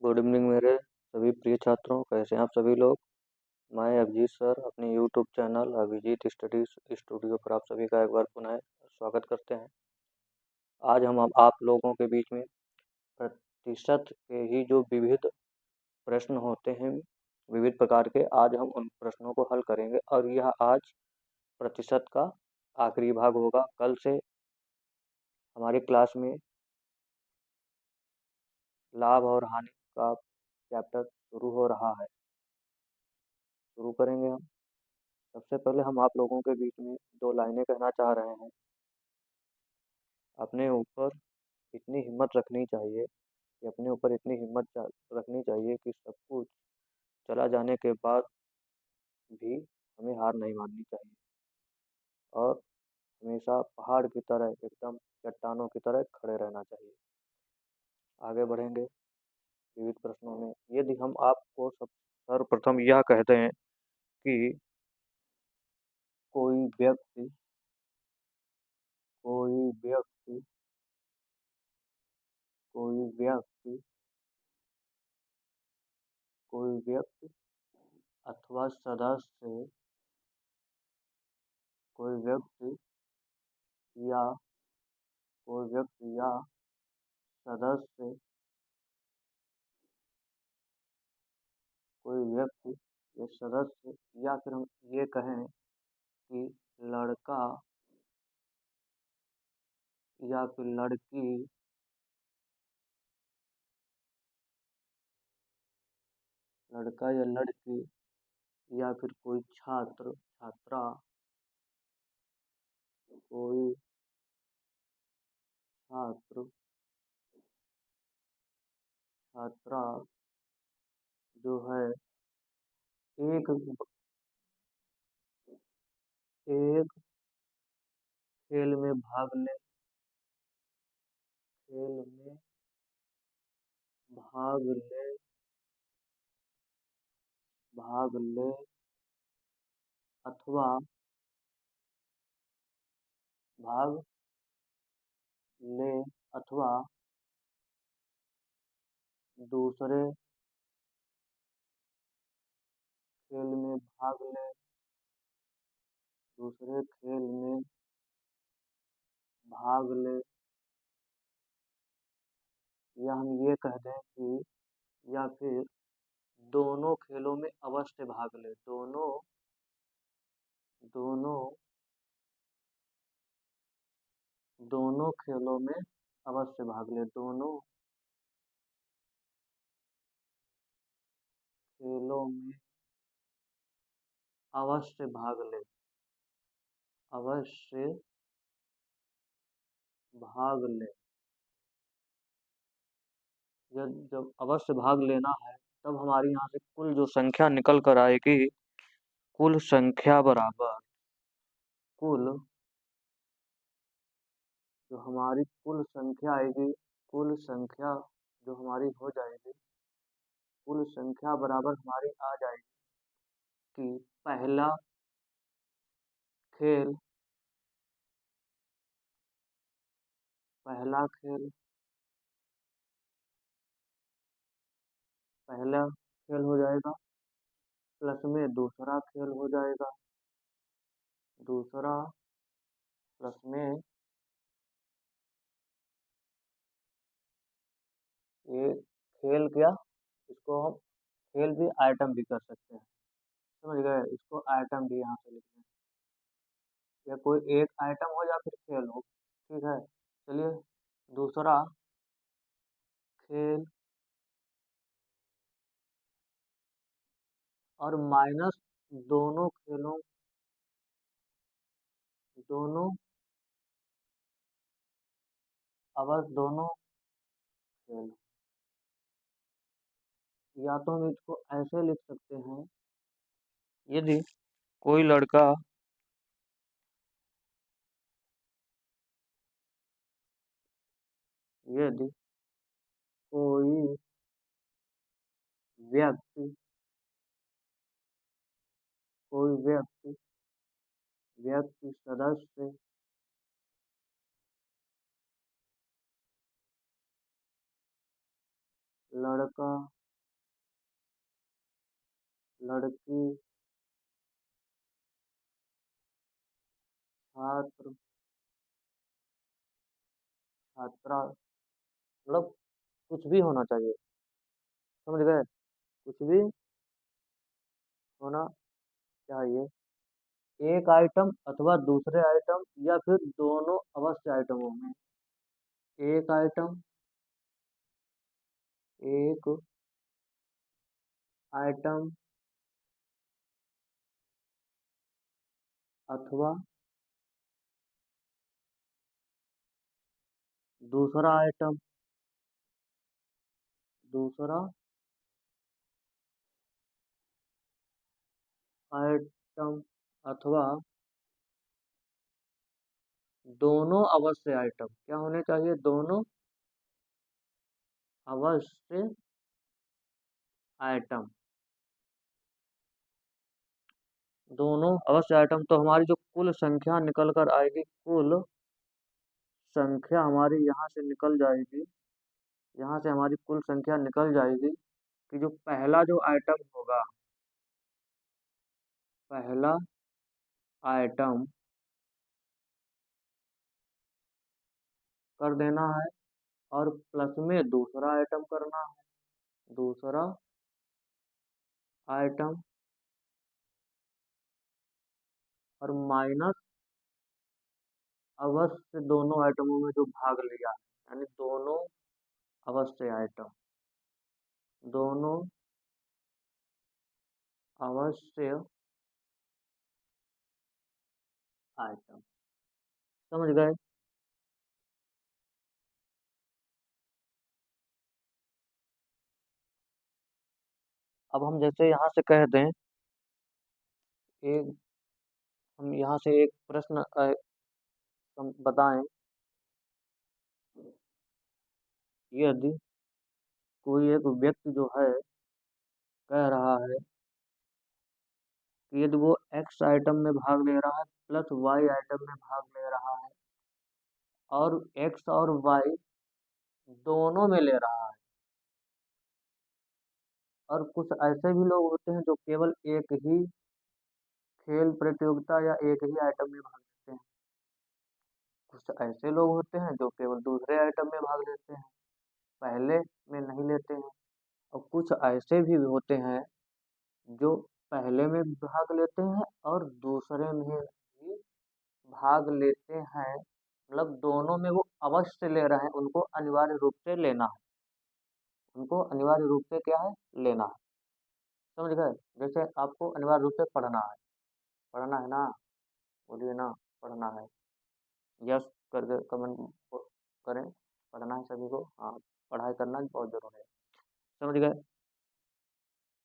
Good evening मेरे सभी प्रिय छात्रों, कैसे हैं आप सभी लोग। मैं अभिजीत सर अपने YouTube channel Abhijeet study studio पर आप सभी का एक बार पुनः स्वागत करते हैं। आज हम अब आप लोगों के बीच में प्रतिशत के ही जो विविध प्रश्न होते हैं, विविध प्रकार के, आज हम उन प्रश्नों को हल करेंगे और यह आज प्रतिशत का आखिरी भाग होगा। कल से हमारी क्लास में लाभ और हानि का चैप्टर शुरू हो रहा है। शुरू करेंगे हम। सबसे पहले हम आप लोगों के बीच में दो लाइनें कहना चाह रहे हैं। अपने ऊपर इतनी हिम्मत रखनी चाहिए कि अपने ऊपर इतनी हिम्मत रखनी चाहिए कि सब कुछ चला जाने के बाद भी हमें हार नहीं माननी चाहिए और हमेशा पहाड़ की तरह एकदम चट्टानों की तरह खड़े रहना चाहिए। आगे बढ़ेंगे विविध प्रश्नों में। यदि हम आपको सब सर्वप्रथम यह कहते हैं कि कोई व्यक्ति कोई व्यक्ति कोई व्यक्ति कोई व्यक्ति अथवा सदस्य कोई व्यक्ति या कोई व्यक्ति या सदस्य कोई व्यक्ति या सदस्य, या फिर हम ये कहें कि लड़का या फिर लड़की लड़का या लड़की या फिर कोई छात्र छात्रा कोई छात्र छात्रा जो है एक एक खेल में खेल में भाग ले भाग ले अथवा भाग ले अथवा दूसरे खेल में भाग ले दूसरे खेल में भाग ले, या हम ये कह दें कि या फिर दोनों खेलों में अवश्य भाग ले। दोनों दोनों खेलों में अवश्य भाग ले। दोनों खेलों में अवश्य भाग ले। अवश्य भाग ले। जब अवश्य भाग लेना है तब हमारी यहाँ से कुल जो संख्या निकल कर आएगी, कुल संख्या बराबर कुल जो हमारी कुल संख्या आएगी, कुल संख्या जो हमारी हो जाएगी, कुल संख्या बराबर हमारी आ जाएगी कि खेल पहला खेल पहला खेल हो जाएगा, प्लस में दूसरा खेल हो जाएगा, दूसरा प्लस में ये खेल क्या, इसको हम खेल भी आइटम भी कर सकते हैं। समझ गए, इसको आइटम भी यहाँ से लिखते हैं, या कोई एक आइटम हो या फिर खेल हो। ठीक है, चलिए दूसरा खेल और माइनस दोनों खेलों दोनों अवश्य दोनों खेल, या तो हम इसको ऐसे लिख सकते हैं, यदि कोई लड़का यदि कोई व्यक्ति कोई व्यक्ति सदस्य लड़का, लड़की, छात्र, छात्रा, मतलब कुछ भी होना चाहिए। समझ गए? कुछ भी होना चाहिए। एक आइटम अथवा दूसरे आइटम या फिर दोनों अवश्य आइटमों में। एक आइटम, एक आइटम अथवा दूसरा आइटम, दूसरा आइटम अथवा दोनों अवश्य आइटम। क्या होने चाहिए? दोनों अवश्य आइटम। दोनों अवश्य आइटम तो हमारी जो कुल संख्या निकल कर आएगी, कुल संख्या हमारी यहाँ से निकल जाएगी, यहाँ से हमारी कुल संख्या निकल जाएगी कि जो पहला जो आइटम होगा, पहला आइटम कर देना है और प्लस में दूसरा आइटम करना है, दूसरा आइटम और माइनस अवश्य दोनों आइटमों में जो भाग लिया है, यानी दोनों अवश्य आइटम, दोनों अवश्य आइटम। समझ गए? अब हम जैसे यहाँ से कह दें, एक हम यहाँ से एक प्रश्न हम बताएं, यदि कोई एक व्यक्ति जो है कह रहा है कि यदि वो एक्स आइटम में भाग ले रहा है प्लस वाई आइटम में भाग ले रहा है और एक्स और वाई दोनों में ले रहा है, और कुछ ऐसे भी लोग होते हैं जो केवल एक ही खेल प्रतियोगिता या एक ही आइटम में भाग लेते हैं, कुछ ऐसे लोग होते हैं जो केवल दूसरे आइटम में भाग लेते हैं, पहले में नहीं लेते हैं, और कुछ ऐसे भी होते हैं जो पहले में भाग लेते हैं और दूसरे में भी भाग लेते हैं, मतलब दोनों में वो अवश्य ले रहे हैं, उनको अनिवार्य रूप से लेना है, उनको अनिवार्य रूप से क्या है? लेना है। समझ गए? जैसे आपको अनिवार्य रूप से पढ़ना है, पढ़ना है ना, बोलिए ना, पढ़ना है, यस करके कमेंट करें। पढ़ना है सभी को, हाँ, पढ़ाई करना बहुत जरूरी है। समझ गए?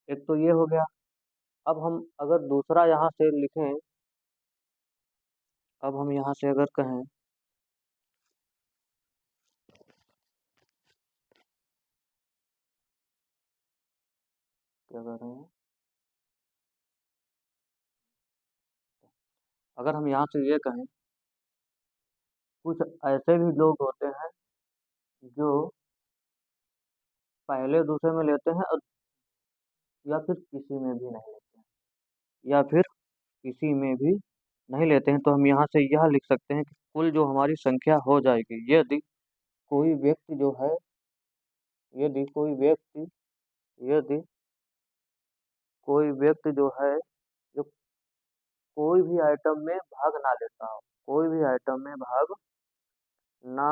एक तो ये हो गया। अब हम अगर दूसरा यहाँ से लिखें, अब हम यहाँ से अगर कहें, क्या कर रहे हैं, अगर हम यहाँ से ये कहें, कुछ ऐसे भी लोग होते हैं जो पहले दूसरे में लेते हैं और या फिर किसी में भी नहीं लेते हैं, या फिर किसी में भी नहीं लेते हैं, तो हम यहाँ से यह लिख सकते हैं कि कुल जो हमारी संख्या हो जाएगी, यदि कोई व्यक्ति जो है, यदि कोई व्यक्ति, यदि कोई व्यक्ति जो है, जो कोई भी आइटम में भाग ना लेता हो, कोई भी आइटम में भाग ना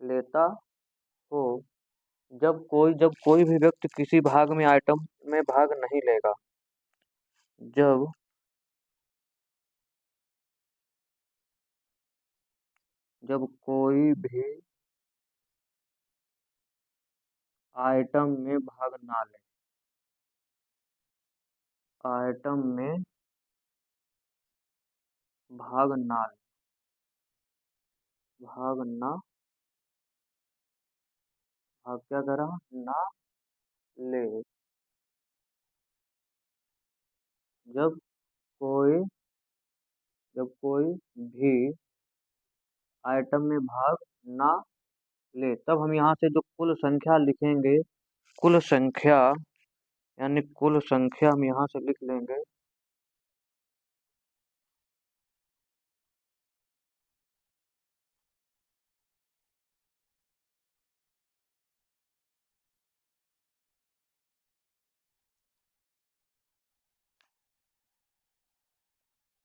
लेता हो, जब कोई भी व्यक्ति किसी भाग में आइटम में भाग नहीं लेगा, जब जब कोई भी आइटम में भाग ना ले, आइटम में भाग ना ले, भाग ना, भाग क्या करा, ना ले, जब कोई जब कोई भी आइटम में भाग ना ले, तब हम यहाँ से जो कुल संख्या लिखेंगे, कुल संख्या, यानी कुल संख्या हम यहाँ से लिख लेंगे।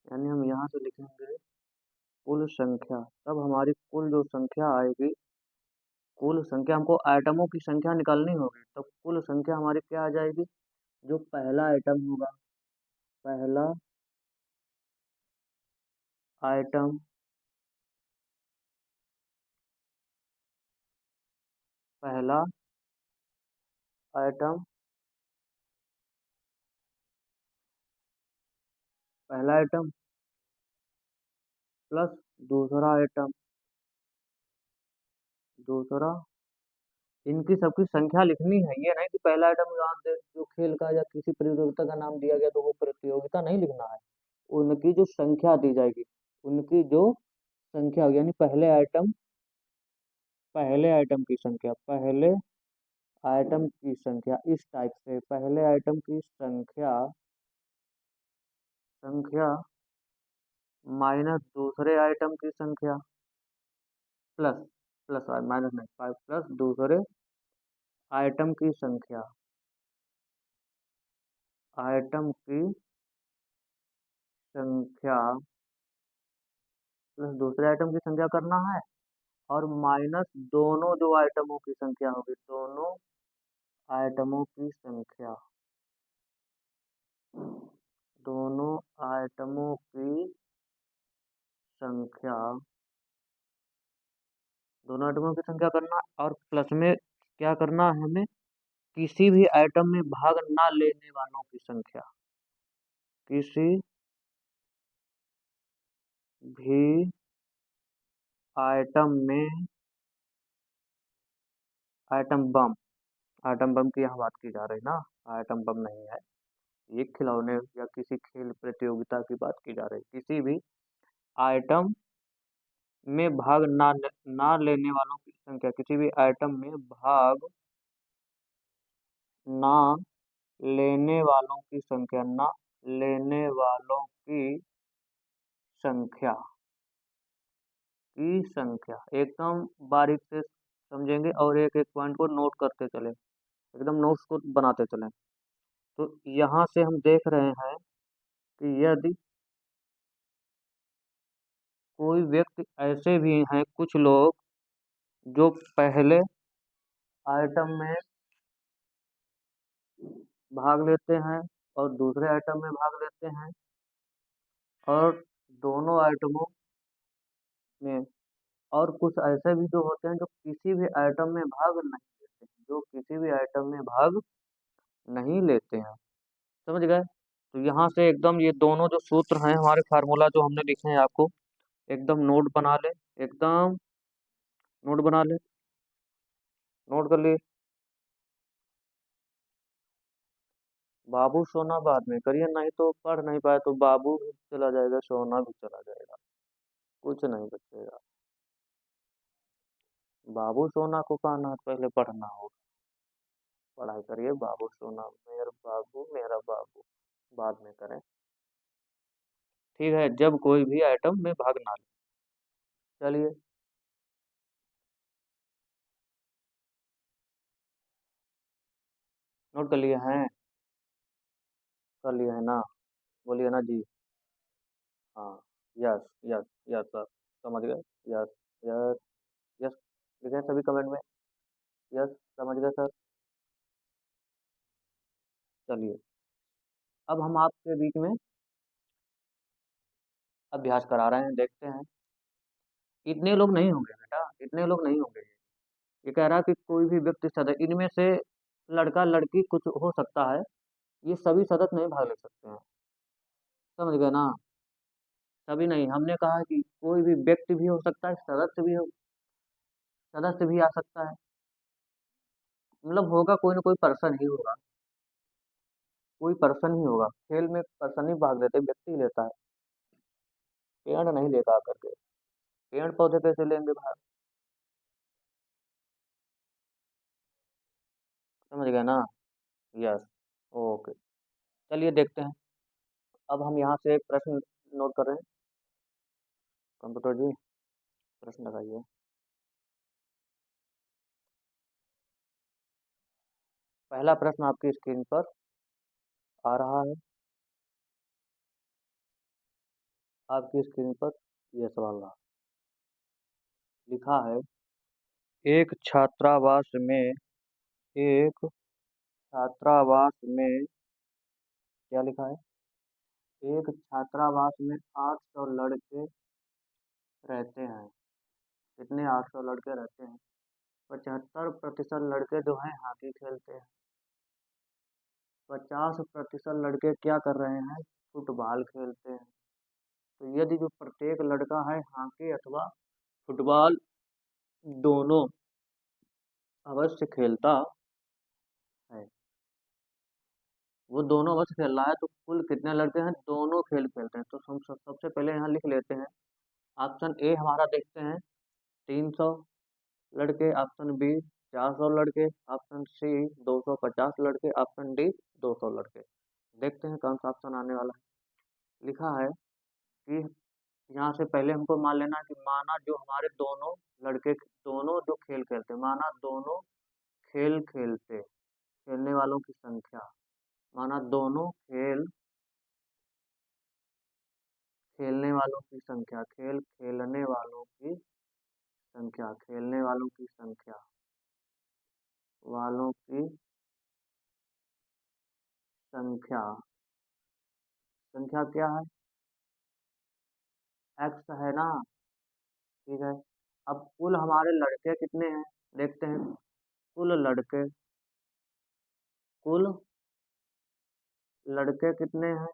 यानी हम यहाँ से लिखेंगे कुल संख्या, तब हमारी कुल जो संख्या आएगी, कुल संख्या हमको आइटमों की संख्या निकालनी होगी, तो कुल संख्या हमारी क्या आ जाएगी, जो पहला आइटम होगा, पहला आइटम, पहला आइटम, पहला आइटम प्लस दूसरा आइटम, दूसरा, इनकी सबकी संख्या लिखनी है। ये नहीं कि पहला आइटम जो खेल का या किसी प्रतियोगिता का नाम दिया गया तो वो प्रतियोगिता नहीं लिखना है। उनकी जो संख्या दी जाएगी, उनकी जो संख्या होगी, यानी पहले आइटम, पहले आइटम की संख्या, पहले आइटम की संख्या, इस टाइप से पहले आइटम की संख्या, संख्या माइनस दूसरे आइटम की संख्या, प्लस, प्लस माइनस नहीं, फाइव प्लस दूसरे आइटम की संख्या, आइटम की संख्या प्लस दूसरे आइटम की संख्या करना है, और माइनस दोनों जो आइटमों की संख्या होगी, दोनों आइटमों की संख्या, दोनों आइटमों की संख्या, दोनों आइटमों की संख्या करना, और प्लस में क्या करना है हमें, किसी भी आइटम में भाग ना लेने वालों की संख्या, किसी भी आइटम में, आइटम बम, आइटम बम की यहाँ बात की जा रही ना, आइटम बम नहीं है, ये खिलौने या किसी खेल प्रतियोगिता की बात की जा रही, किसी भी आइटम में भाग ना लेने वालों की संख्या, किसी भी आइटम में भाग ना लेने वालों की संख्या, ना लेने वालों संख्या की संख्या, एकदम बारीक से समझेंगे और एक एक पॉइंट को नोट करते चले, एकदम नोट्स को बनाते चलें। तो यहाँ से हम देख रहे हैं कि यदि कोई व्यक्ति, ऐसे भी हैं कुछ लोग जो पहले आइटम में भाग लेते हैं और दूसरे आइटम में भाग लेते हैं, और दोनों आइटमों में, और कुछ ऐसे भी जो होते हैं जो किसी भी आइटम में भाग नहीं लेते हैं, जो किसी भी आइटम में भाग नहीं लेते हैं, समझ गए। तो यहाँ से एकदम ये दोनों जो सूत्र हैं हमारे, फार्मूला जो हमने लिखे हैं, आपको एकदम नोट बना ले, एकदम नोट बना ले, नोट कर लिए। बाबू सोना बाद में करिए, नहीं तो पढ़ नहीं पाए तो बाबू भी चला जाएगा, सोना भी चला जाएगा, कुछ नहीं बचेगा। बाबू सोना को कहना है पहले पढ़ना होगा, पढ़ाई करिए, बाबू सोना, मेरा बाबू बाद में करें, ठीक है, जब कोई भी आइटम में भाग ना ले। चलिए, नोट कर लिए हैं, कर लिए हैं ना, बोलिए ना जी। हाँ, यस, यस, यस सर, समझ गए, यस, यस, यस, लिखे सभी कमेंट में, यस, समझ गए सर। चलिए, अब हम आपके बीच में अभ्यास करा रहे हैं, देखते हैं। इतने लोग नहीं होंगे बेटा, इतने लोग नहीं होंगे। ये कह रहा है कि कोई भी व्यक्ति सदस्य, इनमें से लड़का लड़की कुछ हो सकता है, ये सभी सदस्य नहीं भाग ले सकते हैं, समझ गए ना, सभी नहीं, हमने कहा कि कोई भी व्यक्ति भी हो सकता है, सदस्य भी हो, सदस्य भी आ सकता है, मतलब होगा कोई ना कोई पर्सन ही होगा, कोई पर्सन ही होगा, खेल में पर्सन ही भाग लेते, व्यक्ति लेता है, पेड़ नहीं लेगा आकर के, पेड़ पौधे कैसे लेंगे भाग। समझ गए ना। यस। ओके। चलिए देखते हैं। अब हम यहाँ से एक प्रश्न नोट कर रहे हैं। कंप्यूटर जी, प्रश्न लगाइए। पहला प्रश्न आपकी स्क्रीन पर आ रहा है। आपकी स्क्रीन पर यह सवाल रहा। लिखा है, एक छात्रावास में एक छात्रावास में क्या लिखा है? एक छात्रावास में 800 लड़के रहते हैं। कितने? 800 लड़के रहते हैं। 75% लड़के जो हैं हॉकी खेलते हैं। 50% लड़के क्या कर रहे हैं? फुटबॉल खेलते हैं। तो यदि जो प्रत्येक लड़का है हॉकी अथवा फुटबॉल दोनों अवश्य खेलता है, वो दोनों अवश्य खेल रहा है, तो कुल कितने लड़के हैं दोनों खेल खेलते हैं? तो हम सबसे पहले यहाँ लिख लेते हैं। ऑप्शन ए हमारा देखते हैं 300 लड़के, ऑप्शन बी 400 लड़के, ऑप्शन सी 250 लड़के, ऑप्शन डी 200 लड़के। देखते हैं कौन सा ऑप्शन आने वाला है। लिखा है कि यहाँ से पहले हमको मान लेना है कि माना जो हमारे दोनों लड़के दोनों जो खेल खेलते हैं, माना दोनों खेल खेलते खेलने वालों की संख्या, माना दोनों खेलने वालों की संख्या, खेलने वालों की संख्या, खेलने वालों की संख्या, संख्या क्या है? एक्स है ना। ठीक है। अब कुल हमारे लड़के कितने हैं देखते हैं। कुल लड़के कितने हैं?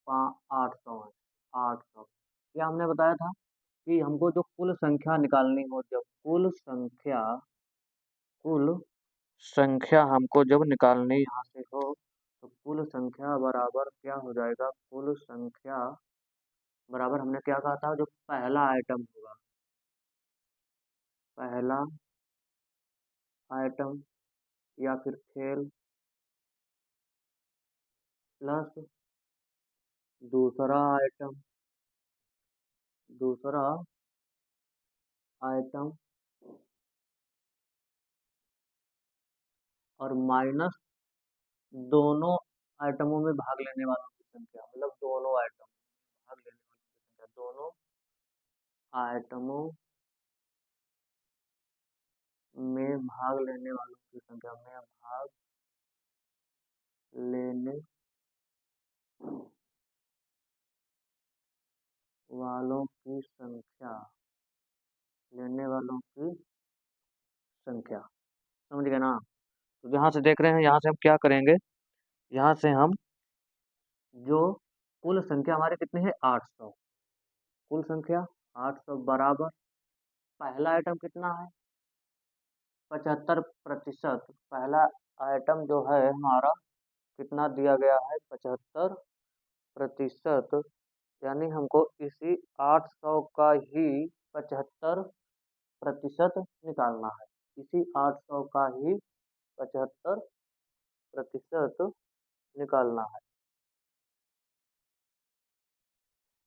800 है। 800। क्या हमने बताया था कि हमको जो कुल संख्या निकालनी हो, जब कुल संख्या हमको जब निकालनी यहाँ से हो, तो कुल संख्या बराबर क्या हो जाएगा? कुल संख्या बराबर हमने क्या कहा था? जो पहला आइटम होगा, पहला आइटम या फिर खेल प्लस दूसरा आइटम, दूसरा आइटम और माइनस दोनों आइटमों में भाग लेने वालों की संख्या, मतलब दोनों आइटम भाग लेने वालों की संख्या, दोनों आइटमों में भाग लेने वालों की संख्या, में भाग लेने वालों की संख्या, लेने वालों की संख्या। समझ गए ना। तो यहाँ से देख रहे हैं, यहाँ से हम क्या करेंगे? यहाँ से हम जो कुल संख्या हमारे कितने हैं? 800। कुल संख्या 800 बराबर पहला आइटम कितना है? 75%। पहला आइटम जो है हमारा कितना दिया गया है? 75%। यानी हमको इसी 800 का ही 75% निकालना है। इसी 800 का ही 75% निकालना है।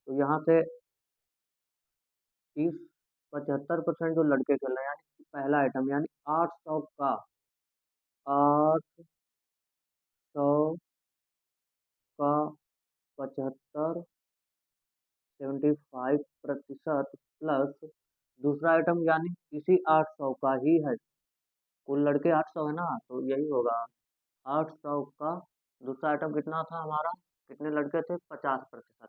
तो यहाँ से इस 75% जो लड़के खेल रहे हैं, यानी पहला आइटम, यानी 800 का 800 का 75 75% प्लस दूसरा आइटम, यानी इसी 800 का ही है। कुल लड़के 800 है ना, तो यही होगा 800 का दूसरा आइटम कितना था हमारा? कितने लड़के थे? 50%।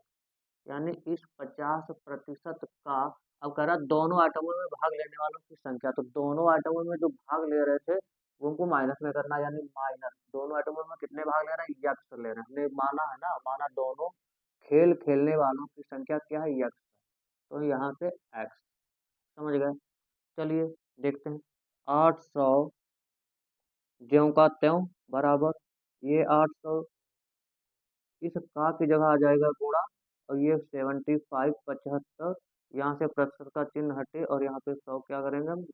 यानी इस 50% का, अब कह रहा दोनों आइटमों में भाग लेने वालों की संख्या, तो दोनों आइटमों में जो भाग ले रहे थे वो हमको माइनस में करना है, यानी माइनस दोनों आइटमों में कितने भाग ले रहे हैं? यक्स ले रहे हैं। हमने माना है ना, माना दोनों खेल खेलने वालों की संख्या क्या है? यक्स। तो यहाँ से एक्स। समझ गए। चलिए देखते हैं। 800 ज्यों का त्यों बराबर ये 800, इस का की जगह आ जाएगा गुणा, और ये 75 75, यहाँ से प्रतिशत का चिन्ह हटे और यहाँ पे 100 क्या करेंगे हम?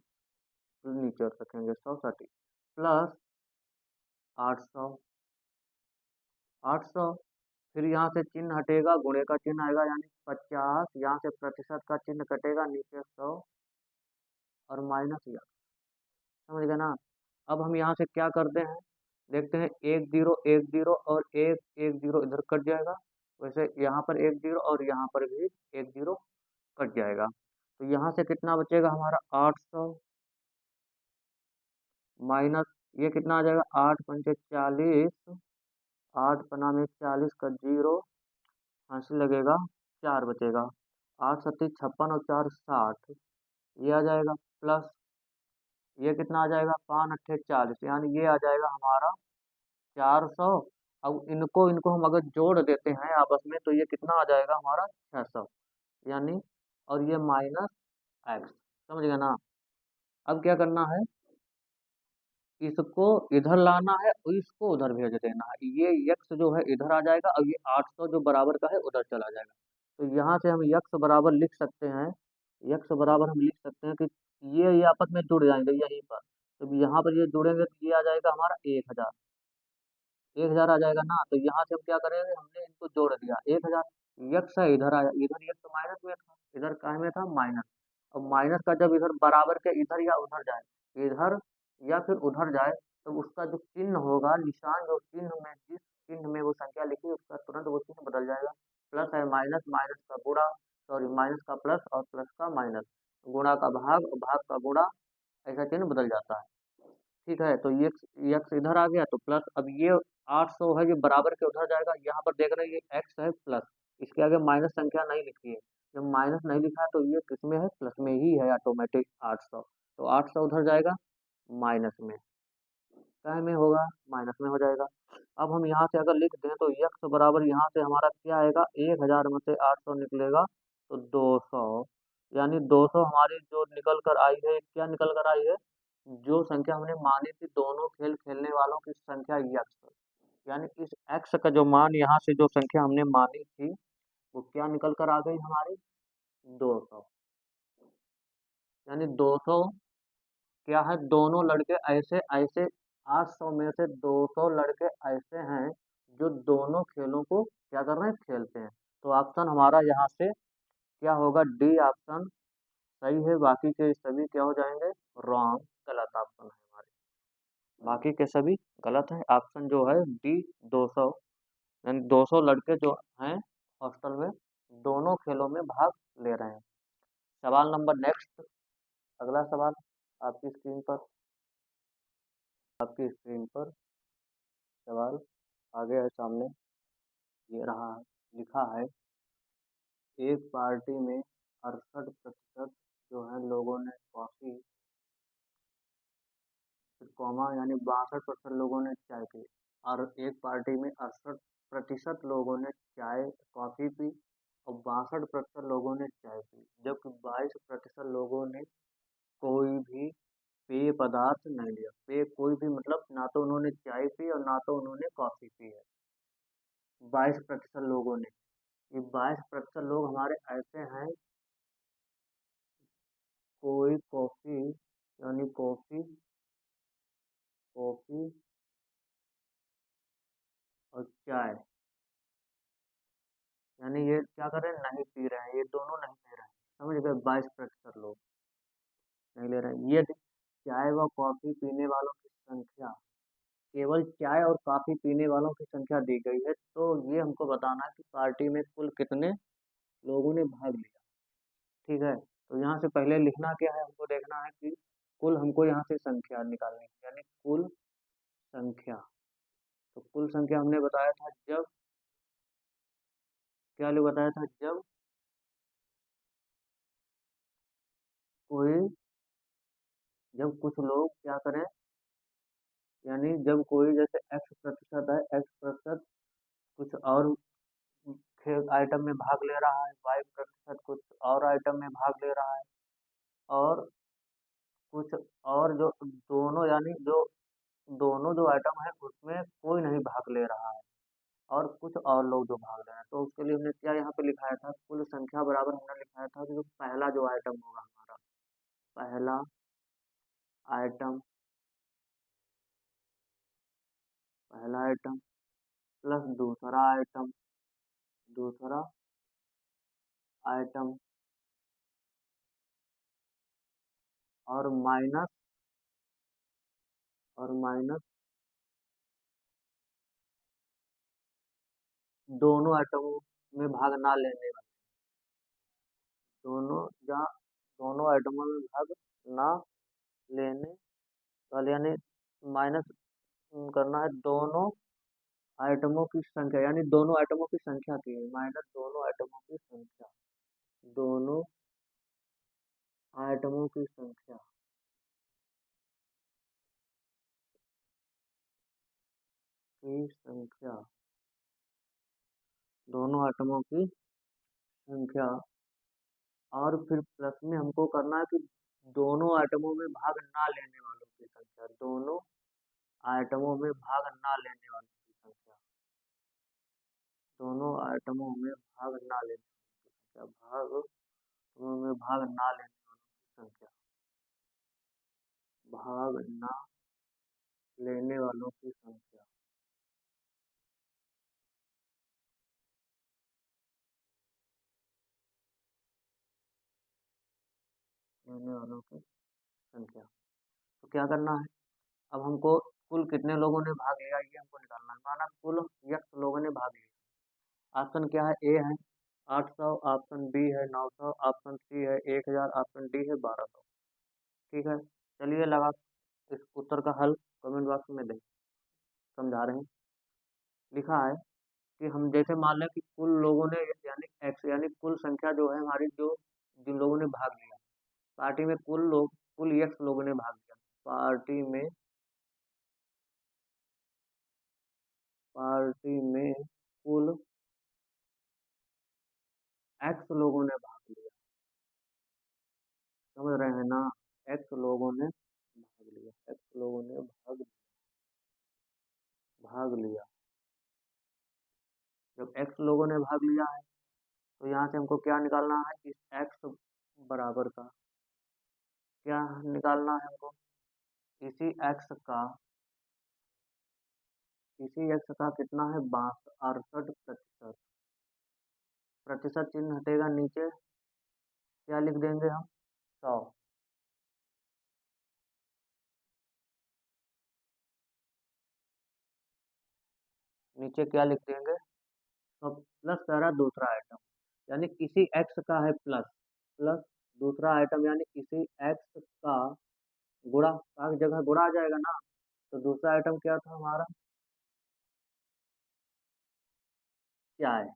नीचे रखेंगे 160 प्लस 800। 800 फिर यहाँ से चिन्ह हटेगा, गुणे का चिन्ह आएगा यानी 50, यहाँ से प्रतिशत का चिन्ह कटेगा, नीचे 100 और माइनस या, समझ गए ना। अब हम यहाँ से क्या करते हैं, देखते हैं, एक जीरो और एक जीरो इधर कट जाएगा, वैसे यहाँ पर एक जीरो और यहाँ पर भी एक जीरो कट जाएगा। तो यहाँ से कितना बचेगा हमारा 800 माइनस ये कितना आ जाएगा, 8 पंचे 40, 8 पना में 40 का जीरो, हंसी लगेगा, 4 बचेगा, 8 सत्ती 56 और 4 60, ये आ जाएगा प्लस ये कितना आ जाएगा, 5 अट्ठे 40, यानी ये आ जाएगा हमारा 400। अब इनको इनको हम अगर जोड़ देते हैं आपस में तो ये कितना आ जाएगा हमारा 600, यानी और ये माइनस एक्स, समझ गए ना। अब क्या करना है, इसको इधर लाना है और इसको उधर भेज देना है, ये यक्स जो है इधर आ जाएगा और ये 800 जो बराबर का है उधर चला जाएगा। तो यहाँ से हम यक्स बराबर लिख सकते हैं, यक्स बराबर हम लिख सकते हैं कि ये आपस में जुड़ जाएंगे यहीं पर, तो यहाँ पर ये जुड़ेंगे तो ये आ जाएगा हमारा 1000, 1000 आ जाएगा ना। तो यहाँ से हम क्या करेंगे, हमने इनको जोड़ दिया 1000, यक्स है इधर आया, इधर यक्स माइनस में था, इधर काय में था माइनस। अब माइनस का जब इधर बराबर के इधर या उधर जाए, इधर या फिर उधर जाए, तो उसका जो चिन्ह होगा, निशान जो चिन्ह में जिस चिन्ह में वो संख्या लिखी है उसका तुरंत वो चिन्ह बदल जाएगा। प्लस है माइनस, माइनस का गुणा, सॉरी माइनस का प्लस और प्लस का माइनस, गुणा का भाग और भाग का गुणा, ऐसा चिन्ह बदल जाता है। ठीक है, तो ये यक्स इधर आ गया तो प्लस, अब ये 800 है ये बराबर के उधर जाएगा, यहाँ पर देख रहे हैं ये एक्स है प्लस, इसके आगे माइनस संख्या नहीं लिखी है, जब माइनस नहीं लिखा है तो ये किस में है, प्लस में ही है ऑटोमेटिक 800, तो 800 उधर जाएगा माइनस में, क्या में होगा, माइनस में हो जाएगा। अब हम यहाँ से अगर लिख दें तो यक्स बराबर यहाँ से हमारा क्या आएगा, 1000 में से 800 निकलेगा तो 200, यानी 200 हमारी जो निकल कर आई है, क्या निकल कर आई है, जो संख्या हमने मानी थी दोनों खेल खेलने वालों की संख्या यक्स, यानी इस एक्स का जो मान यहाँ से जो संख्या हमने मानी थी वो क्या निकल कर आ गई हमारी 200, यानी 200 क्या है, दोनों लड़के ऐसे ऐसे 800 में से 200 लड़के ऐसे हैं जो दोनों खेलों को क्या कर रहे हैं, खेलते हैं। तो ऑप्शन हमारा यहाँ से क्या होगा, डी ऑप्शन सही है, बाकी के सभी क्या हो जाएंगे, रॉन्ग, गलत ऑप्शन है हमारे, बाकी के सभी गलत है। ऑप्शन जो है डी 200, यानी 200 लड़के जो हैं हॉस्टल में दोनों खेलों में भाग ले रहे हैं। सवाल नंबर नेक्स्ट, अगला सवाल आपकी स्क्रीन पर, आपकी स्क्रीन पर सवाल आगे है सामने, ये रहा है, लिखा है एक पार्टी में 68% जो है लोगों ने कॉफी, कॉमा यानी 62% लोगों ने चाय पी, और एक पार्टी में 68% लोगों ने चाय कॉफी पी और 62% लोगों ने चाय पी, जबकि 22% लोगों ने कोई भी पेय पदार्थ नहीं लिया। पेय कोई भी मतलब ना तो उन्होंने चाय पी और ना तो उन्होंने कॉफी पी है, 22% लोगों ने, ये 22% लोग हमारे ऐसे हैं, कोई कॉफी यानी कॉफी, कॉफी और चाय, यानी ये क्या कर रहे हैं, नहीं पी रहे हैं, ये दोनों नहीं पी रहे हैं, समझ गए, 22% लोग नहीं ले रहे हैं। ये चाय व कॉफी पीने वालों की संख्या, केवल चाय और कॉफी पीने वालों की संख्या दी गई है, तो ये हमको बताना है कि पार्टी में कुल कितने लोगों ने भाग लिया। ठीक है, तो यहाँ से पहले लिखना क्या है, हमको देखना है कि कुल, हमको यहाँ से संख्या निकालनी है, यानी कुल संख्या। तो कुल संख्या हमने बताया था जब, क्या लोग बताया था, कोई जब कुछ लोग क्या करें, यानी जब कोई जैसे एक्स प्रतिशत है, एक्स प्रतिशत कुछ और खेल आइटम में भाग ले रहा है, वाई प्रतिशत कुछ और आइटम में भाग ले रहा है, और कुछ और जो दोनों, यानी जो दोनों जो आइटम है उसमें कोई नहीं भाग ले रहा है, और कुछ और लोग जो भाग रहे हैं, तो उसके लिए हमने क्या यहाँ पे लिखाया था, कुल संख्या बराबर हमने लिखाया था कि जो पहला जो आइटम होगा हमारा, पहला आइटम, पहला आइटम प्लस दूसरा आइटम और माइनस दोनों आइटमों में भाग ना लेने वाले, दोनों जहाँ दोनों आइटमों में भाग ना लेने वाले, यानी माइनस करना है दोनों आइटमों की संख्या, यानी दोनों आइटमों की संख्या की है, माइनस दोनों आइटमों की संख्या, दोनों आइटमों की संख्या की संख्या, दोनों आइटमों की संख्या, और फिर प्लस में हमको करना है कि दोनों आइटमों में भाग ना लेने वालों की संख्या, दोनों आइटमों में भाग ना लेने वालों की संख्या, दोनों आइटमों में भाग ना लेने वालों की संख्या, भाग ना लेने वालों की संख्या, भाग ना लेने वालों की संख्या, लेने वालों की संख्या। तो क्या करना है, अब हमको कुल कितने लोगों ने भाग लिया ये हमको निकालना है। माना कुल यक्स लोगों ने भाग लिया। ऑप्शन क्या है, ए है 800, ऑप्शन बी है 900, ऑप्शन सी है 1000, ऑप्शन डी है 1200। ठीक है, चलिए लगा इस उत्तर का हल कमेंट बॉक्स में दें, समझा रहे हैं। लिखा है कि हम जैसे मान लें कि कुल लोगों ने यानी एक्स, यानी कुल संख्या जो है हमारी, जो जिन लोगों ने भाग लिया पार्टी में, कुल एक्स लोगों ने भाग लिया पार्टी में कुल एक्स लोगों ने भाग लिया, समझ रहे हैं ना। एक्स लोगों ने भाग लिया, एक्स लोगों ने भाग लिया। जब एक्स लोगों ने भाग लिया है तो यहाँ से हमको क्या निकालना है, इस एक्स बराबर का क्या निकालना है हमको, इसी एक्स का कितना है, 68%। प्रतिशत चिन्ह हटेगा नीचे, क्या लिख देंगे हम, 100। नीचे क्या लिख देंगे, तो प्लस कह रहा दूसरा आइटम, यानी इसी एक्स का है प्लस, प्लस दूसरा आइटम, यानी इसी एक्स का गुणा का जगह गुणा आ जाएगा ना। तो दूसरा आइटम क्या था हमारा, चाय,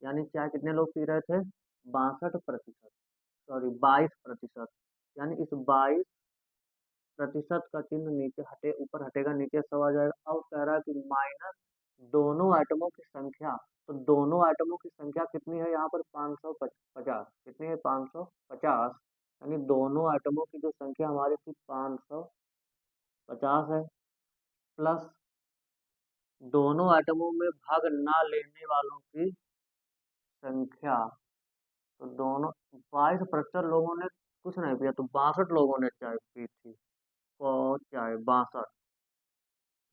यानी चाय कितने लोग पी रहे थे, 62%, सॉरी 22%, यानी इस 22% का चिन्ह नीचे हटे, ऊपर हटेगा, नीचे 100 आ जाएगा। अब कह रहा है कि माइनस दोनों आइटमों की संख्या, तो दोनों आइटमों की संख्या कितनी है यहाँ पर, 550, कितनी है 550, यानी दोनों आइटमों की जो संख्या हमारी थी 550 है, प्लस दोनों आइटमों में भाग ना लेने वालों की संख्या, तो दोनों 22% लोगों ने कुछ नहीं पिया, तो 62 लोगों ने चाय पी थी, और चाय 62,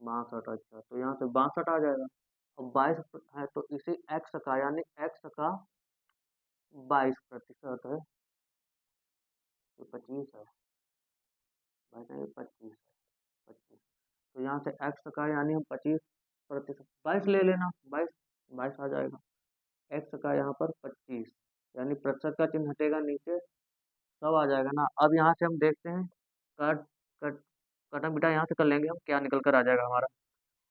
62, अच्छा तो यहाँ से 62 आ जाएगा। अब 22 है तो इसी एक्स का, यानी एक्स का 22% है, तो 25 है, भाई नहीं 25 है, 25, तो यहाँ से एक्स का यानी हम 25%, 22 ले लेना, 22, 22 आ जाएगा। एक्स का यहाँ पर 25, यानी प्रतिशत का चिन्ह हटेगा नीचे, सब आ जाएगा ना। अब यहाँ से हम देखते हैं, कट कट कटा बिटा यहाँ से कर लेंगे हम, क्या निकल कर आ जाएगा हमारा,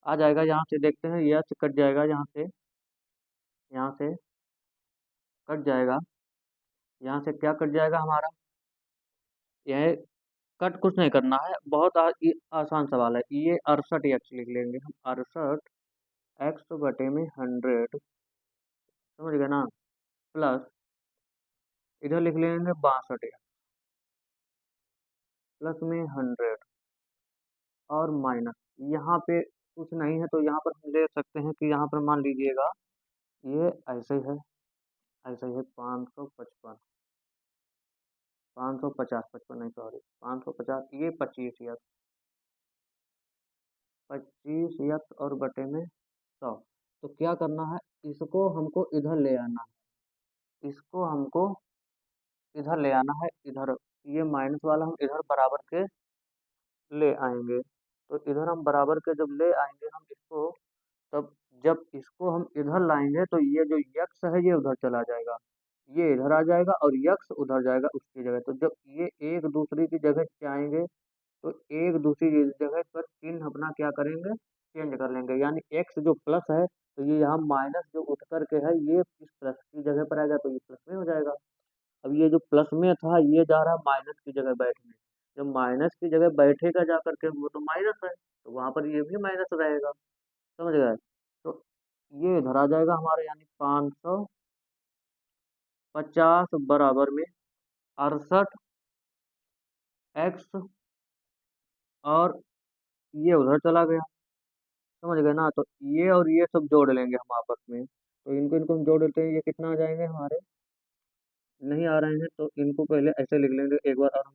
आ जाएगा यहाँ से, देखते हैं यह कट जाएगा, यहाँ से कट जाएगा, यहाँ से क्या कट जाएगा हमारा, यह कट कुछ नहीं करना है, बहुत आसान सवाल है ये, 68 एक्स लिख लेंगे हम, 68 एक्स बटे में 100, समझ गए ना, प्लस इधर लिख लेंगे 62 एक्स, प्लस में 100, और माइनस, यहाँ पे कुछ नहीं है तो यहाँ पर हम ले सकते हैं कि यहाँ पर मान लीजिएगा ये ऐसे ही है, ऐसे ही है 555, 550, 55 नहीं सॉरी, 550, ये 25 x, 25 x और बटे में 100। तो क्या करना है, इसको हमको इधर ले आना है, इसको हमको इधर ले आना है, इधर ये माइनस वाला हम इधर बराबर के ले आएंगे। तो इधर हम बराबर के जब ले आएंगे हम इसको, तब जब इसको हम इधर लाएंगे तो ये जो यक्स है ये उधर चला जाएगा, ये इधर आ जाएगा और यक्स उधर जाएगा उसकी जगह। तो जब ये एक दूसरे की जगह जाएंगे तो एक दूसरी जगह पर चिन्ह अपना क्या करेंगे, चेंज कर लेंगे। यानी एक्स जो प्लस है तो ये यहाँ माइनस जो उठ करके है ये इस प्लस की जगह पर आएगा तो ये प्लस में हो जाएगा। अब ये जो प्लस में था ये जा रहा माइनस की जगह बैठने, जब माइनस की जगह बैठेगा जा करके वो तो माइनस है तो वहां पर ये भी माइनस रहेगा, समझ गए। तो ये इधर आ जाएगा हमारे, यानी 550 बराबर में 68 x, और ये उधर चला गया, समझ गए ना। तो ये और ये सब जोड़ लेंगे हम आपस में, तो इनको इनको हम जोड़ लेते हैं, ये कितना आ जाएंगे हमारे, नहीं आ रहे हैं तो इनको पहले ऐसे लिख लेंगे एक बार, और हम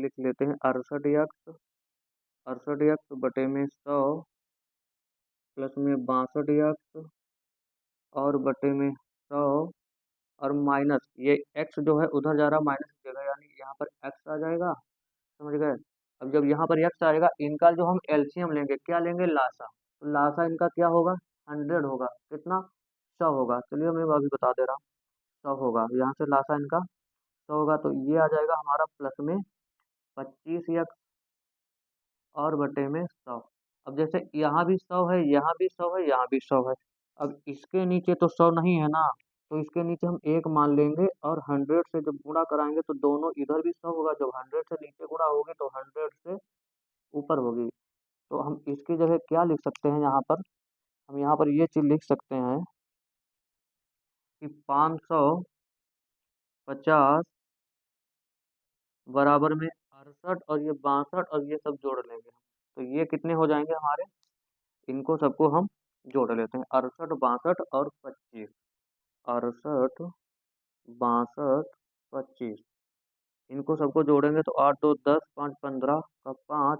लिख लेते हैं 68 x, 68 x बटे में 100 प्लस में 62 x और बटे में 100 और माइनस ये x जो है उधर जा रहा माइनस की जगह, यानी यहाँ पर x आ जाएगा, समझ गए। अब जब यहाँ पर x आएगा इनका जो हम एलसीएम लेंगे, क्या लेंगे, लासा, तो लासा इनका क्या होगा, 100 होगा, कितना, 100 होगा। चलिए मैं अभी बता दे रहा हूँ, 100 होगा, यहाँ से लासा इनका 100 होगा, तो ये आ जाएगा हमारा प्लस में 25 x और बटे में 100। अब जैसे यहाँ भी 100 है, यहाँ भी 100 है, यहाँ भी 100 है, अब इसके नीचे तो 100 नहीं है ना, तो इसके नीचे हम एक मान लेंगे और 100 से जब गुणा कराएंगे तो दोनों इधर भी 100 होगा, जब 100 से नीचे गुणा होगी तो 100 से ऊपर होगी। तो हम इसकी जगह क्या लिख सकते हैं, यहाँ पर हम यहाँ पर ये चीज लिख सकते हैं कि 550 बराबर में 68 और ये 62 और ये सब जोड़ लेंगे हम, तो ये कितने हो जाएंगे हमारे, इनको सबको हम जोड़ लेते हैं, 68, 62 और 25, 68, 62, 25, इनको सबको जोड़ेंगे तो 8 2 10, 5 15 का 5,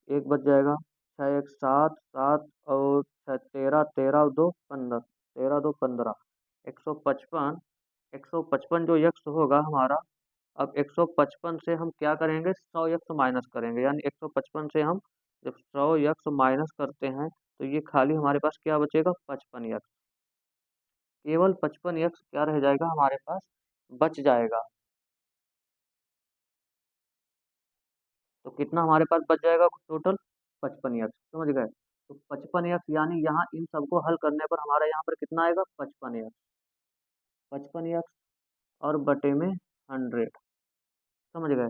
एक बच जाएगा, 6 1 7, 7 और 6 13, 13 2 15, 13 2 15, 155, 155 जो यक्स होगा हमारा। अब 155 से हम क्या करेंगे, 100 यक्स माइनस करेंगे, यानी 155 से हम जब 100 यक्स माइनस करते हैं तो ये खाली हमारे पास क्या बचेगा, 55 यक्स, केवल 55 यक्स क्या रह जाएगा हमारे पास, बच जाएगा। तो कितना हमारे पास बच जाएगा टोटल, 55 यक्स, समझ गए। तो 55 यक्स यानी यहाँ इन सबको हल करने पर हमारा यहाँ पर कितना आएगा, 55 यक्स, 55 यक्स और बटे में 100, समझ गए।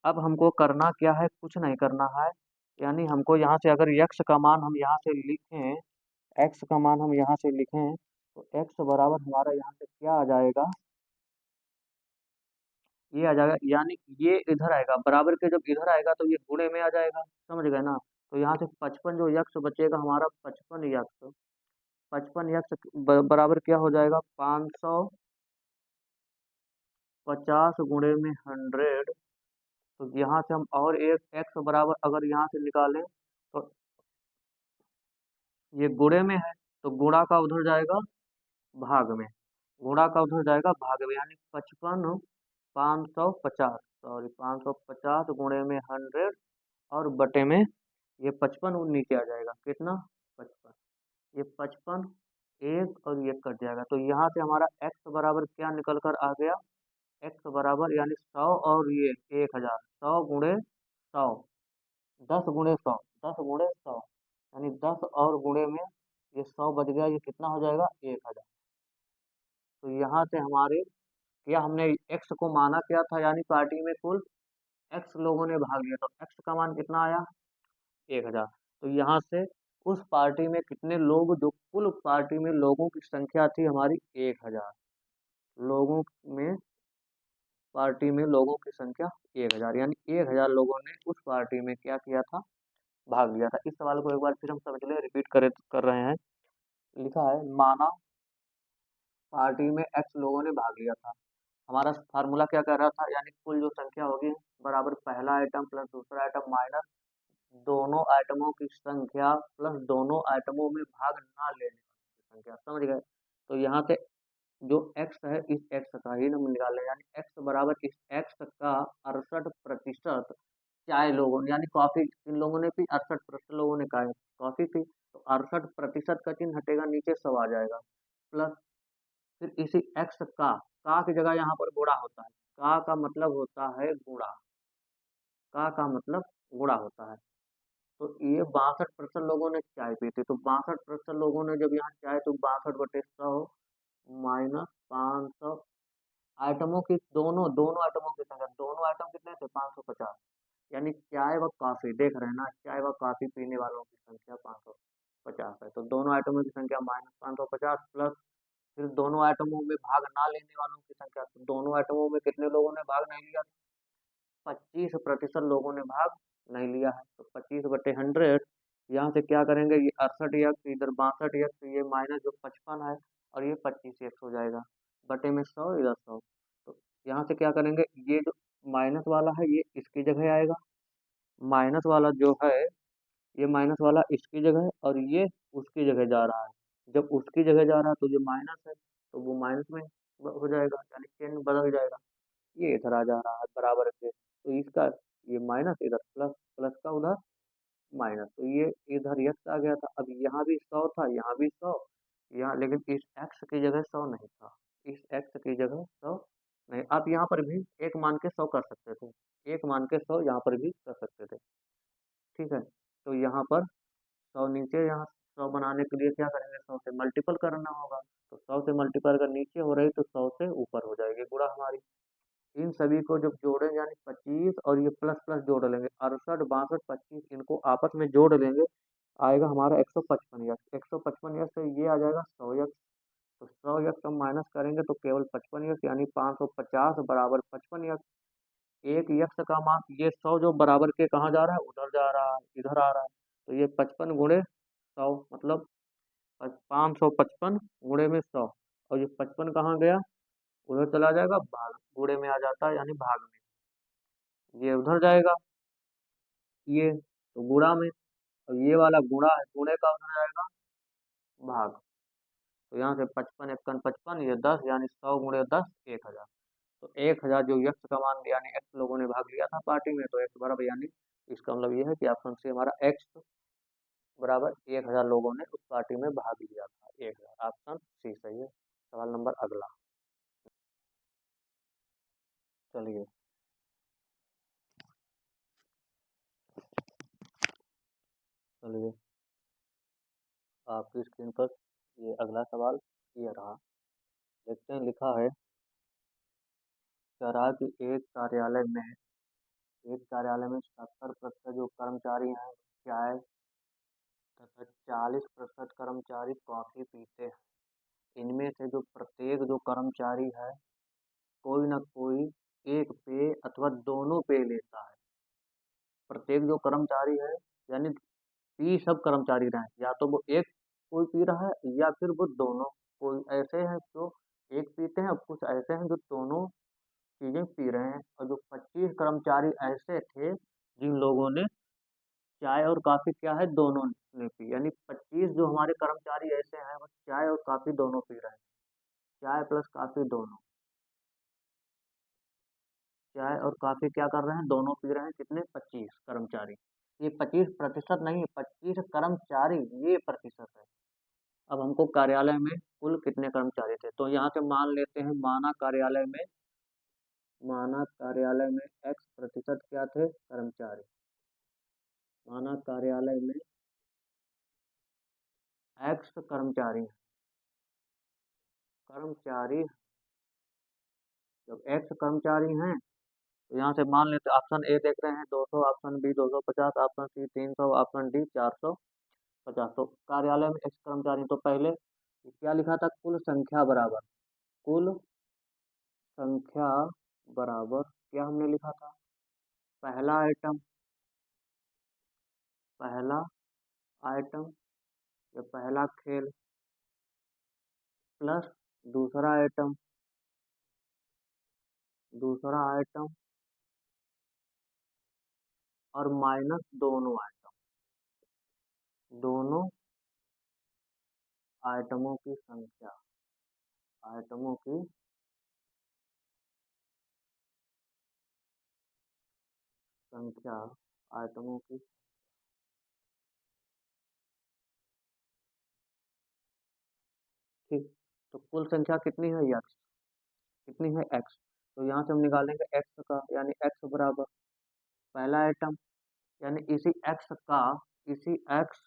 अब हमको करना क्या है, कुछ नहीं करना है, यानी हमको यहाँ से अगर यक्स का मान हम यहाँ से लिखें, एक्स का मान हम यहाँ से लिखें तो एक्स बराबर हमारा यहाँ से क्या आ जाएगा, ये आ जाएगा, यानी ये इधर आएगा बराबर के, जब इधर आएगा तो ये गुणे में आ जाएगा, समझ गए ना। तो यहाँ से 55 जो यक्स बचेगा हमारा, 55 यक्स, 55 यक्स बराबर क्या हो जाएगा, 550 गुणे में 100। तो यहाँ से हम और एक एक्स बराबर अगर यहाँ से निकालें तो ये गुणे में है, तो गुणा का उधर जाएगा भाग में, गुणा का उधर जाएगा भाग में, यानी 55 550, सॉरी 550 गुणे में 100 और बटे में ये 55 नीचे आ जाएगा, कितना, 55, ये 55 एक और ये कट जाएगा, तो यहाँ से हमारा x बराबर क्या निकल कर आ गया, x बराबर यानी 100 और ये 1000, 100 गुणे 100, 10 गुणे 100, 10 गुणे 100, यानी 10 और गुणे में ये 100 बच गया, ये कितना हो जाएगा, 1000। तो यहाँ से हमारे क्या, हमने x को माना क्या था, यानी पार्टी में कुल x लोगों ने भाग लिया, तो x का मान कितना आया, 1000। तो यहाँ से उस पार्टी में कितने लोग, जो कुल पार्टी में लोगों की संख्या थी हमारी 1000, लोगों में, पार्टी में लोगों की संख्या 1000, यानी 1000 लोगों ने उस पार्टी में क्या किया था, भाग लिया था। इस सवाल को एक बार फिर हम समझ लें, रिपीट कर रहे हैं। लिखा है, माना पार्टी में x लोगों ने भाग लिया था, हमारा फार्मूला क्या कर रहा था, यानी कुल जो संख्या होगी बराबर पहला आइटम प्लस दूसरा आइटम माइनस दोनों आइटमों की संख्या प्लस दोनों आइटमों में भाग ना लेने वाली संख्या। समझ गए? तो यहाँ से जो x है इस x का ही हम निकालें, यानी x बराबर इस x का 68% चाय लोगों ने, यानी कॉफी किन लोगों ने पी, 68% लोगों ने कॉफी पी। तो 68% का चिन्ह हटेगा, नीचे 100 आ जाएगा, प्लस फिर इसी x का की जगह यहाँ पर गुणा होता है। का मतलब होता है गुणा, का मतलब गुणा होता है। तो ये 62% लोगों ने चाय पी थी, तो 62% लोगों ने जब यहाँ चाय, तो 62/100 माइनस 500 आइटमों की, दोनों दोनों आइटमों की संख्या, दोनों आइटम कितने थे, 550, यानी चाय व कॉफी, देख रहे हैं ना, चाय व कॉफी पीने वालों की संख्या 550 है। तो दोनों आइटमों की संख्या माइनस 550 प्लस फिर दोनों आइटमों में भाग ना लेने वालों की संख्या, तो दोनों आइटमों में कितने लोगों ने भाग नहीं लिया, 25% लोगों ने भाग नहीं लिया है। तो 25/100, यहाँ से क्या करेंगे, ये 68 इधर 62, तो ये माइनस जो 55 है और ये 25 हो जाएगा, बटे में 100 इधर 100। तो यहाँ से क्या करेंगे, ये जो माइनस वाला है ये इसकी जगह आएगा, माइनस वाला जो है ये माइनस वाला इसकी जगह है और ये उसकी जगह जा रहा है। जब उसकी जगह जा रहा है तो ये माइनस है, तो वो माइनस में हो जाएगा, यानी चिन्ह बदल जाएगा। ये इधर आ जा रहा है बराबर के, तो इसका ये माइनस इधर प्लस, प्लस का उधर माइनस, तो ये इधर यक्स आ गया था। अब यहाँ भी 100 था, यहाँ भी 100, यहाँ लेकिन इस एक्स की जगह 100 नहीं था, इस एक्स की जगह 100 नहीं। आप यहाँ पर भी एक मान के 100 कर सकते थे, एक मान के 100 यहाँ पर भी कर सकते थे, ठीक है। तो यहाँ पर 100 नीचे, यहाँ 100 बनाने के लिए क्या करेंगे, 100 से मल्टीपल करना होगा। तो 100 से मल्टीपल अगर नीचे हो रही तो 100 से ऊपर हो जाएगी गुणा हमारी। इन सभी को जब जोड़ेंगे, यानी 25 और ये प्लस प्लस जोड़ लेंगे, 68 62 25 इनको आपस में जोड़ लेंगे, आएगा हमारा 155 155 से ये आ जाएगा 100 तो 100 हम माइनस करेंगे तो केवल 55 यानी 550 बराबर 55 एक यक्स का मान, ये 100 जो बराबर के कहाँ जा रहा है, उधर जा रहा है, इधर आ रहा है। तो ये 55 गुणे 100 मतलब 555 गुणे में 100, और ये 55 कहाँ गया, उधर चला जाएगा, भाग गुणे में आ जाता है, यानी भाग में, ये उधर जाएगा, ये तो गुणा में, और ये वाला गुणा है, गुणे का उधर जाएगा भाग। तो यहाँ से 55 एकन 55, ये 10, यानी 100 गुणे 10 1000। तो 1000 जो यक्स का मान, यानी एक्स लोगों ने भाग लिया था पार्टी में, तो एक्स बराबर, यानी इसका मतलब ये है कि ऑप्शन सी हमारा एक्स बराबर 1000 लोगों ने उस पार्टी में भाग लिया था, 1000, ऑप्शन सी सही है। सवाल नंबर अगला, चलिए चलिए आपकी स्क्रीन पर ये अगला सवाल ये रहा, देखते हैं। लिखा है, कह रहा है कि एक कार्यालय में 70% जो कर्मचारी हैं चाय तथा 40% कर्मचारी कॉफी पीते हैं। इनमें से जो प्रत्येक जो कर्मचारी है कोई ना कोई एक पेय अथवा दोनों पेय लेता है। प्रत्येक जो कर्मचारी है, यानी पी सब कर्मचारी रहे, या तो वो एक कोई पी रहा है या फिर वो दोनों, कोई ऐसे हैं जो एक पीते हैं और कुछ ऐसे हैं जो दोनों चीजें पी रहे हैं। और जो 25 कर्मचारी ऐसे थे जिन लोगों ने चाय और कॉफी क्या है, दोनों ने पी, यानी 25 जो हमारे कर्मचारी ऐसे हैं वो चाय और कॉफी दोनों पी रहे हैं, चाय प्लस कॉफी दोनों, चाय और कॉफी क्या कर रहे हैं, दोनों पी रहे हैं, कितने, 25 कर्मचारी। ये 25% नहीं, 25 कर्मचारी ये प्रतिशत है। अब हमको कार्यालय में कुल कितने कर्मचारी थे, तो यहाँ से मान लेते हैं, माना कार्यालय में x प्रतिशत क्या थे, कर्मचारी, माना कार्यालय में x कर्मचारी, कर्मचारी जब x कर्मचारी हैं, तो यहाँ से मान लेते, ऑप्शन ए देख रहे हैं 200, option B 250, option C 300, option D 450। तो कार्यालय में x कर्मचारी, तो पहले क्या लिखा था, कुल संख्या बराबर, कुल संख्या बराबर क्या हमने लिखा था, पहला आइटम, पहला आइटम या पहला खेल प्लस दूसरा आइटम दूसरा आइटम और माइनस दोनों आइटम, दोनों आइटमों की संख्या, आइटमों की संख्या, आइटमों की। ठीक, तो कुल संख्या कितनी है एक्स, कितनी है एक्स, तो यहाँ से हम निकालेंगे एक्स का, यानी एक्स बराबर पहला आइटम, यानी इसी एक्स का, इसी एक्स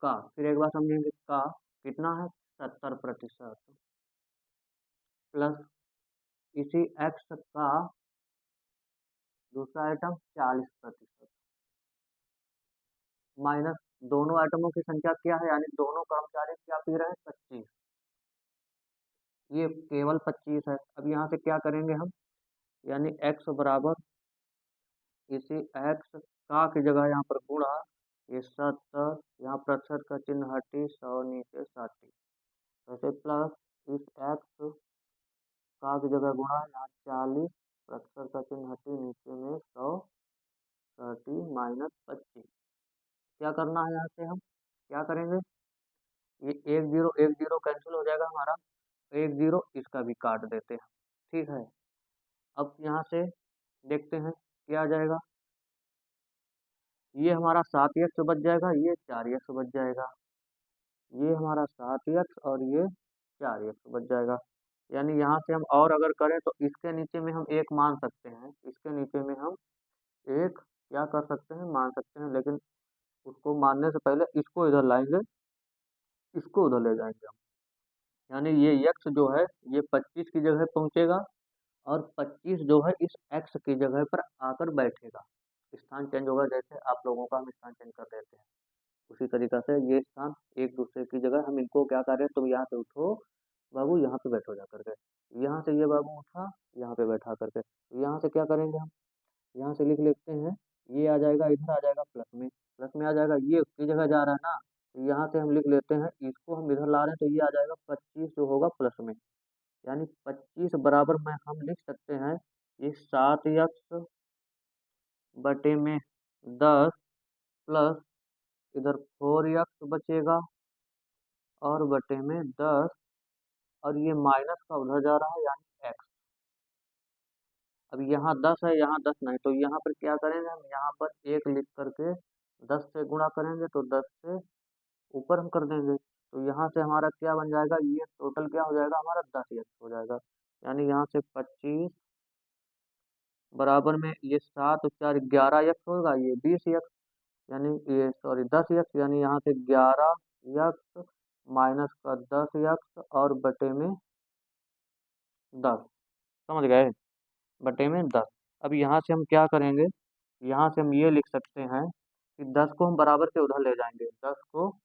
का, फिर एक बार समझेंगे का कितना है 70%, प्लस इसी एक्स का दूसरा आइटम 40%, माइनस दोनों आइटमों की संख्या क्या है, यानी दोनों कर्मचारी क्या पी रहे हैं 25, ये केवल 25 है। अब यहाँ से क्या करेंगे हम, यानी x बराबर इसी x का की जगह यहाँ पर गुणा, ये 70, यहाँ प्रतिशत का चिन्ह हटी, 100 नीचे 60, ऐसे प्लस इस x का की जगह गुणा, यहाँ 40, प्रतिशत का चिन्ह हटी, नीचे में 100, 30 माइनस 25। क्या करना है, यहाँ से हम क्या करेंगे, ये एक जीरो कैंसिल हो जाएगा हमारा, एक जीरो इसका भी काट देते हैं। ठीक है, अब यहाँ से देखते हैं क्या आ जाएगा, ये हमारा 7x बच जाएगा, ये 4x बच जाएगा, ये हमारा 7x और ये 4x बच जाएगा। यानी यहाँ से हम और अगर करें तो इसके नीचे में हम एक मान सकते हैं, इसके नीचे में हम एक क्या कर सकते हैं, मान सकते हैं, लेकिन उसको मानने से पहले इसको इधर लाएंगे, इसको उधर ले जाएंगे हम, यानी ये x जो है ये 25 की जगह पहुंचेगा, और 25 जो है इस x की जगह पर आकर बैठेगा, स्थान चेंज होगा, जैसे आप लोगों का हम स्थान चेंज कर देते हैं उसी तरीका से ये स्थान एक दूसरे की जगह, हम इनको क्या करें, तुम यहाँ पे उठो बाबू, यहाँ पे बैठो जा करके, यहाँ से ये बाबू उठा, यहाँ पे बैठा करके, तो यहाँ से क्या करेंगे हम, यहाँ से लिख लेते हैं, ये आ जाएगा इधर आ जाएगा प्लस में, प्लस में आ जाएगा, ये उसकी जगह जा रहा है ना, तो यहाँ से हम लिख लेते हैं, इसको हम इधर ला रहे हैं, तो ये आ जाएगा 25 जो होगा प्लस में, यानी 25 बराबर में हम लिख सकते हैं, ये 7x बटे में 10 प्लस इधर 4x बचेगा और बटे में 10, और ये माइनस का उधर जा रहा है, यानी x। अब यहाँ 10 है, यहाँ 10 नहीं, तो यहाँ पर क्या करेंगे हम, यहाँ पर एक लिख करके 10 से गुणा करेंगे, तो 10 से ऊपर हम कर देंगे, तो यहाँ से हमारा क्या बन जाएगा, ये टोटल क्या हो जाएगा हमारा 10x हो जाएगा, यानी यहाँ से 25 बराबर में ये 7 और 4 11x होगा, ये 20x, यानी ये सॉरी 10x, यानी यहाँ से 11x माइनस का 10x और बटे में 10, समझ गए, बटे में 10। अब यहाँ से हम क्या करेंगे, यहाँ से हम ये लिख सकते हैं कि 10 को हम बराबर के उधर ले जाएंगे, 10 को,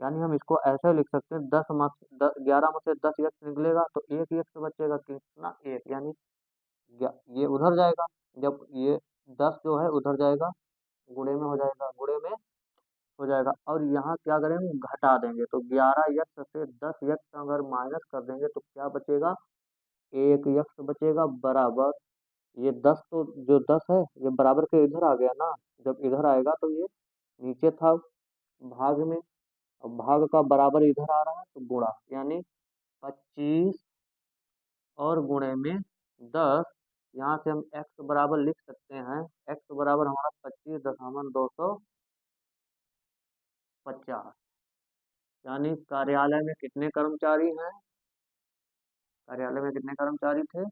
यानी हम इसको ऐसे लिख सकते हैं, 11 में से 10 एक्स निकलेगा तो एक एक्स बचेगा, कितना एक, यानी ये उधर जाएगा, जब ये 10 जो है उधर जाएगा, गुणे में हो जाएगा, गुणे में हो जाएगा, और यहाँ क्या करेंगे घटा देंगे, तो 11x से 10x अगर माइनस कर देंगे तो क्या बचेगा, एक यक्स बचेगा, बराबर ये 10, तो जो 10 है ये बराबर के इधर आ गया ना, जब इधर आएगा तो ये नीचे था भाग में, अब भाग का बराबर इधर आ रहा है तो गुणा, यानी 25 और गुणे में 10, यहाँ से हम x बराबर लिख सकते हैं, x बराबर हमारा 25.250, यानी कार्यालय में कितने कर्मचारी हैं, कार्यालय में कितने कर्मचारी थे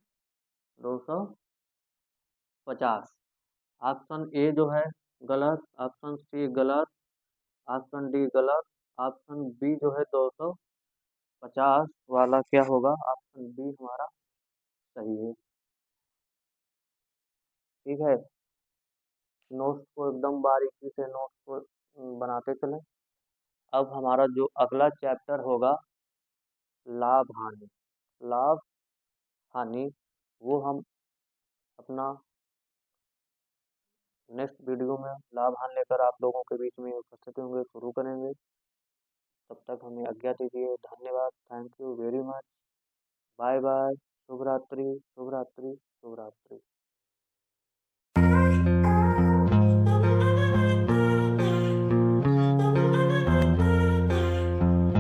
250। ऑप्शन ए जो है गलत, ऑप्शन सी गलत, ऑप्शन डी गलत, ऑप्शन बी जो है 250 वाला क्या होगा, ऑप्शन बी हमारा सही है। ठीक है, नोट्स को एकदम बारीकी से नोट्स को बनाते चलें। अब हमारा जो अगला चैप्टर होगा लाभ हानि, लाभ हानि, वो हम अपना नेक्स्ट वीडियो में लाभ हानि लेकर आप लोगों के बीच में उपस्थित होंगे, शुरू करेंगे। तब तक हमें आज्ञा दीजिए, धन्यवाद, thank you very much, bye bye. शुभ रात्रि, शुभ रात्रि, शुभ रात्रि।